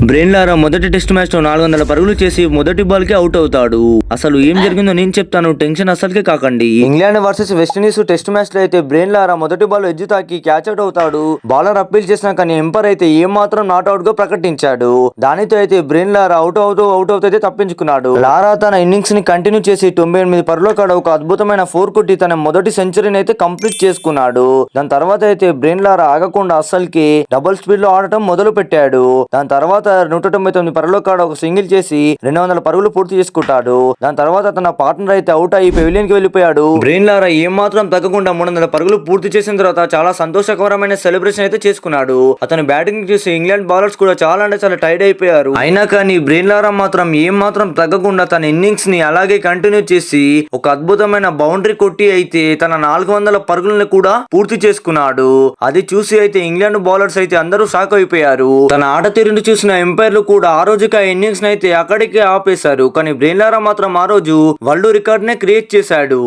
Brain లారా మొదటి test match లో 400 పరుగులు చేసి మొదటి బాల్ కి అవుట్ అవుతాడు. అసలు ఏం జరిగిందో నేను చెప్తాను, టెన్షన్ అసలుకే కాకండి. England versus West Indies test match లో అయితే బ్రెయిన్ లారా మొదటి బాల్ ఎడ్జ్ తాకి క్యాచ్ అవుట్ అవుతాడు. బౌలర్ అప్పీల్ చేసినా కానీ ఎంపైర్ అయితే ఏం మాత్రం నాట్ అవుట్ గా ప్రకటించాడు. దానితో అయితే బ్రెయిన్ లారా అవుట్ అవుతూ అయితే తప్పించుకున్నాడు. లారా తన ఇన్నింగ్స్ ని కంటిన్యూ చేసి 98 పరుగుల కాడ ఒక అద్భుతమైన 4 కొట్టి తన మొదటి సెంచరీని అయితే కంప్లీట్ చేసుకున్నాడు. దాని తర్వాత అయితే బ్రెయిన్ లారా ఆగకుండా అస్సలకి డబుల్ స్పీడ్ లో ఆడటం మొదలు పెట్టాడు. దాని తర్వాత 199 పరుగుల కాడ ఒక సింగిల్ చేసి 200 పరుగులు పూర్తి చేసుకుంటాడు. దాని తర్వాత తన పార్ట్నర్ అయితే అవుట్ అయ్యి పెవిలియన్ కి వెళ్ళిపోయాడు. బ్రెయిన్ లారా ఏం మాత్రం తగ్గకుండా 300 పరుగులు పూర్తి చేసిన తర్వాత చాలా సంతోషకరమైన సెలబ్రేషన్ అయితే చేసుకున్నాడు. అతని బ్యాటింగ్ చూసి ఇంగ్లాండ్ బౌలర్స్ కూడా చాలా అంటే చాలా టైర్డ్ అయిపోయారు. అయినా కానీ బ్రెయిన్ లారా మాత్రం ఏం మాత్రం తగ్గకుండా తన ఇన్నింగ్స్ ని అలాగే కంటిన్యూ చేసి ఒక అద్భుతమైన బౌండరీ కొట్టి అయితే తన 400 పరుగులను కూడా పూర్తి చేసుకున్నాడు. అది చూసి అయితే ఇంగ్లాండ్ బౌలర్స్ అయితే అందరూ షాక్ అయిపోయారు. తన ఆట తీరును చూసిన ఎంపైర్లు కూడా ఆ రోజుకి ఆ ఇన్నింగ్స్ అయితే అక్కడికే ఆపేశారు. కానీ బ్రెయిన్ లారా మాత్రం ఆ రోజు వరల్డ్ రికార్డ్ నే క్రియేట్ చేశాడు.